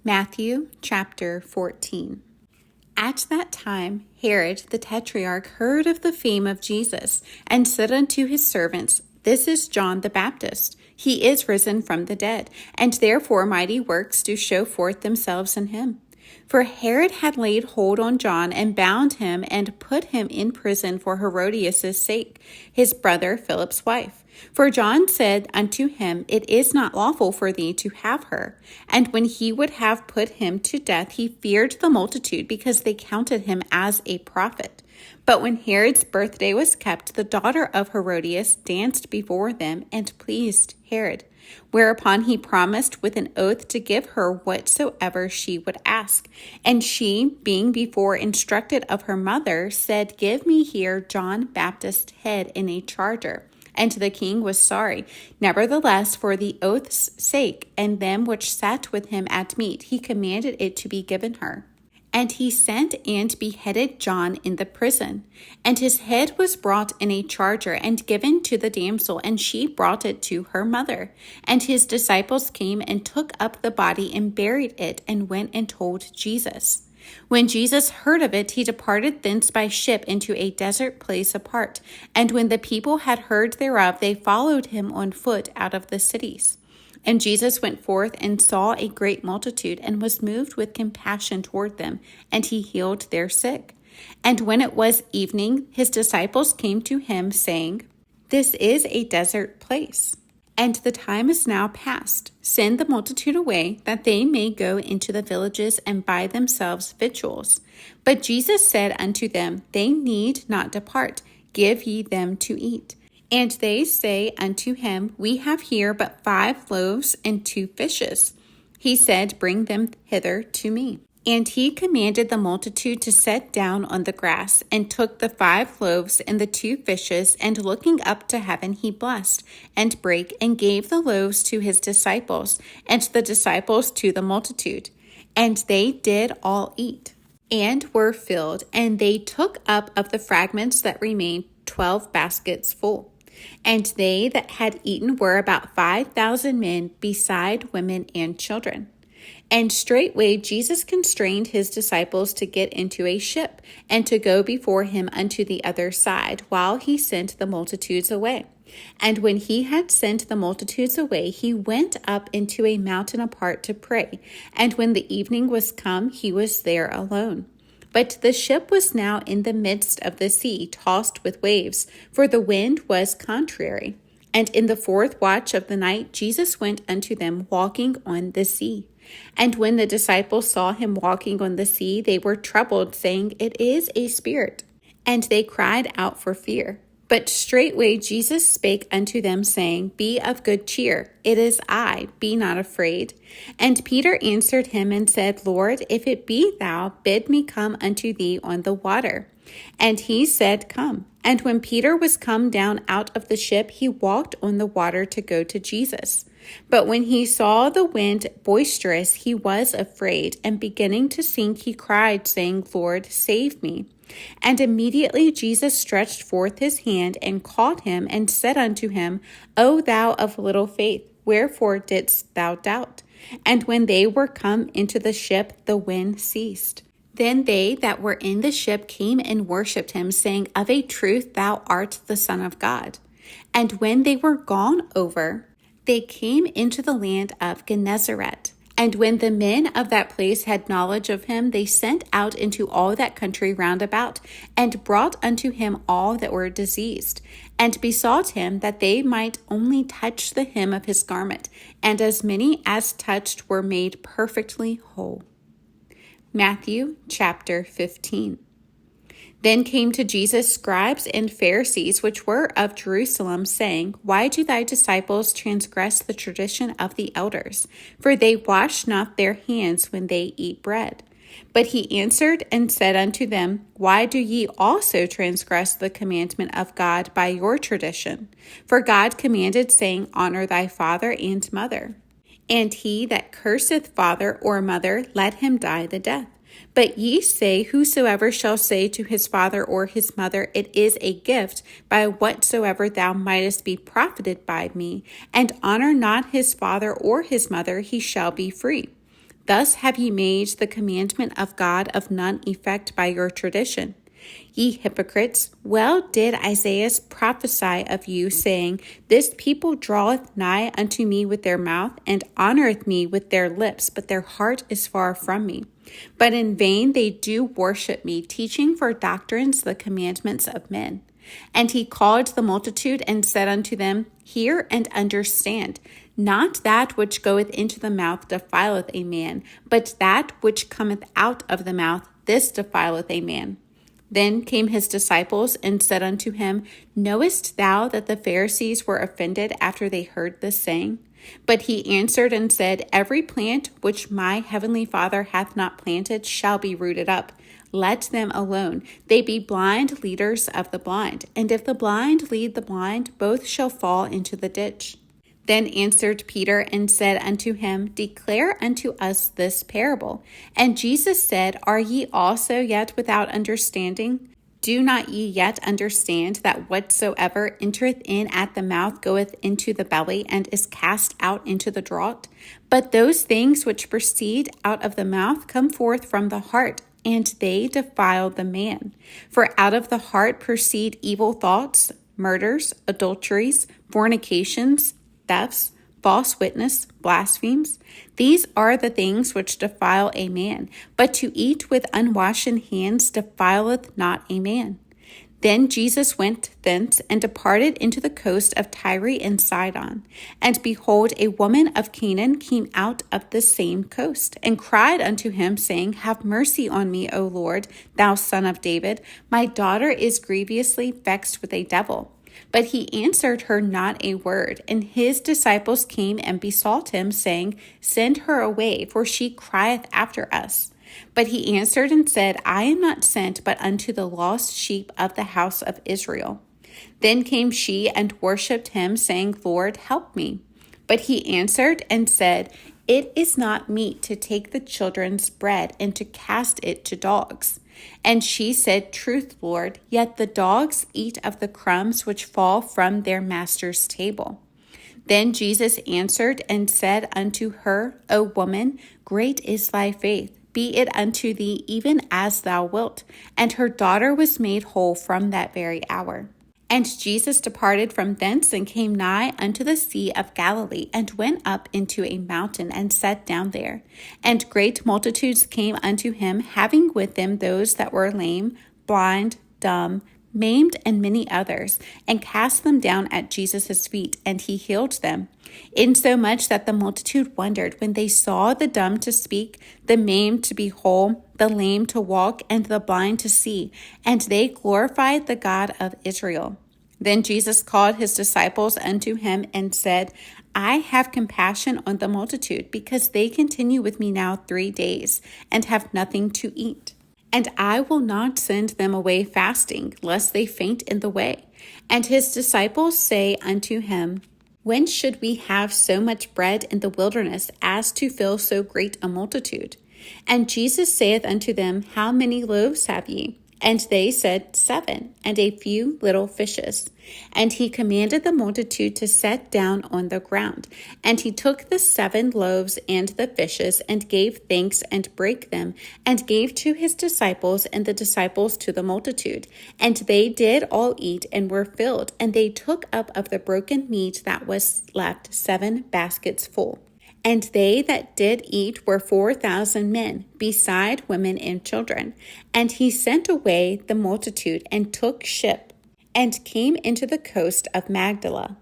Matthew chapter 14. At that time Herod the Tetrarch heard of the fame of Jesus, and said unto his servants, This is John the Baptist. He is risen from the dead, and therefore mighty works do show forth themselves in him. For Herod had laid hold on John, and bound him, and put him in prison for Herodias' sake, his brother Philip's wife. For John said unto him, It is not lawful for thee to have her. And when he would have put him to death, he feared the multitude, because they counted him as a prophet. But when Herod's birthday was kept, the daughter of Herodias danced before them, and pleased Herod. Whereupon he promised with an oath to give her whatsoever she would ask. And she, being before instructed of her mother, said, Give me here John Baptist's head in a charger. And the king was sorry. Nevertheless, for the oath's sake, and them which sat with him at meat, he commanded it to be given her. And he sent and beheaded John in the prison. And his head was brought in a charger, and given to the damsel, and she brought it to her mother. And his disciples came and took up the body, and buried it, and went and told Jesus. When Jesus heard of it, he departed thence by ship into a desert place apart. And when the people had heard thereof, they followed him on foot out of the cities. And Jesus went forth and saw a great multitude, and was moved with compassion toward them, and he healed their sick. And when it was evening, his disciples came to him, saying, This is a desert place, and the time is now past. Send the multitude away, that they may go into the villages and buy themselves victuals. But Jesus said unto them, They need not depart, give ye them to eat. And they say unto him, We have here but 5 loaves and 2 fishes. He said, Bring them hither to me. And he commanded the multitude to sit down on the grass, and took the 5 loaves and the 2 fishes, and looking up to heaven, he blessed, and brake, and gave the loaves to his disciples, and the disciples to the multitude. And they did all eat, and were filled, and they took up of the fragments that remained 12 baskets full. And they that had eaten were about 5,000 men, beside women and children. And straightway Jesus constrained his disciples to get into a ship, and to go before him unto the other side, while he sent the multitudes away. And when he had sent the multitudes away, he went up into a mountain apart to pray. And when the evening was come, he was there alone. But the ship was now in the midst of the sea, tossed with waves, for the wind was contrary. And in the 4th watch of the night, Jesus went unto them, walking on the sea. And when the disciples saw him walking on the sea, they were troubled, saying, It is a spirit. And they cried out for fear. But straightway Jesus spake unto them, saying, Be of good cheer, it is I, be not afraid. And Peter answered him and said, Lord, if it be thou, bid me come unto thee on the water. And he said, Come. And when Peter was come down out of the ship, he walked on the water to go to Jesus. But when he saw the wind boisterous, he was afraid, and beginning to sink, he cried, saying, Lord, save me. And immediately Jesus stretched forth his hand, and caught him, and said unto him, O thou of little faith, wherefore didst thou doubt? And when they were come into the ship, the wind ceased. Then they that were in the ship came and worshipped him, saying, Of a truth thou art the Son of God. And when they were gone over, they came into the land of Gennesaret. And when the men of that place had knowledge of him, they sent out into all that country round about, and brought unto him all that were diseased, and besought him that they might only touch the hem of his garment. And as many as touched were made perfectly whole. Matthew chapter 15. Then came to Jesus scribes and Pharisees, which were of Jerusalem, saying, Why do thy disciples transgress the tradition of the elders? For they wash not their hands when they eat bread. But he answered and said unto them, Why do ye also transgress the commandment of God by your tradition? For God commanded, saying, Honor thy father and mother. And he that curseth father or mother, let him die the death. But ye say, Whosoever shall say to his father or his mother, It is a gift, by whatsoever thou mightest be profited by me, and honor not his father or his mother, he shall be free. Thus have ye made the commandment of God of none effect by your tradition. Ye hypocrites, well did Isaiah prophesy of you, saying, This people draweth nigh unto me with their mouth, and honoureth me with their lips, but their heart is far from me. But in vain they do worship me, teaching for doctrines the commandments of men. And he called the multitude and said unto them, Hear and understand. Not that which goeth into the mouth defileth a man, but that which cometh out of the mouth, this defileth a man. Then came his disciples and said unto him, Knowest thou that the Pharisees were offended after they heard this saying? But he answered and said, Every plant which my heavenly Father hath not planted shall be rooted up. Let them alone. They be blind leaders of the blind. And if the blind lead the blind, both shall fall into the ditch. Then answered Peter and said unto him, Declare unto us this parable. And Jesus said, Are ye also yet without understanding? Do not ye yet understand that whatsoever entereth in at the mouth goeth into the belly, and is cast out into the draught? But those things which proceed out of the mouth come forth from the heart, and they defile the man. For out of the heart proceed evil thoughts, murders, adulteries, fornications, thefts, false witness, blasphemies. These are the things which defile a man, but to eat with unwashen hands defileth not a man. Then Jesus went thence and departed into the coast of Tyre and Sidon. And behold, a woman of Canaan came out of the same coast, and cried unto him, saying, Have mercy on me, O Lord, thou Son of David. My daughter is grievously vexed with a devil. But he answered her not a word. And his disciples came and besought him, saying, Send her away, for she crieth after us. But he answered and said, I am not sent but unto the lost sheep of the house of Israel. Then came she and worshipped him, saying, Lord, help me. But he answered and said, It is not meet to take the children's bread and to cast it to dogs. And she said, Truth, Lord, yet the dogs eat of the crumbs which fall from their master's table. Then Jesus answered and said unto her, O woman, great is thy faith. Be it unto thee even as thou wilt. And her daughter was made whole from that very hour. And Jesus departed from thence and came nigh unto the Sea of Galilee, and went up into a mountain and sat down there. And great multitudes came unto him, having with them those that were lame, blind, dumb, maimed, and many others, and cast them down at Jesus' feet, and he healed them. Insomuch that the multitude wondered when they saw the dumb to speak, the maimed to be whole, the lame to walk, and the blind to see, and they glorified the God of Israel. Then Jesus called his disciples unto him and said, I have compassion on the multitude, because they continue with me now 3 days, and have nothing to eat. And I will not send them away fasting, lest they faint in the way. And his disciples say unto him, When should we have so much bread in the wilderness as to fill so great a multitude? And Jesus saith unto them, How many loaves have ye? And they said, 7, and a few little fishes. And he commanded the multitude to set down on the ground. And he took the 7 loaves and the fishes, and gave thanks, and brake them, and gave to his disciples, and the disciples to the multitude. And they did all eat, and were filled. And they took up of the broken meat that was left 7 baskets full. And they that did eat were 4,000 men, beside women and children. And he sent away the multitude, and took ship, and came into the coast of Magdala.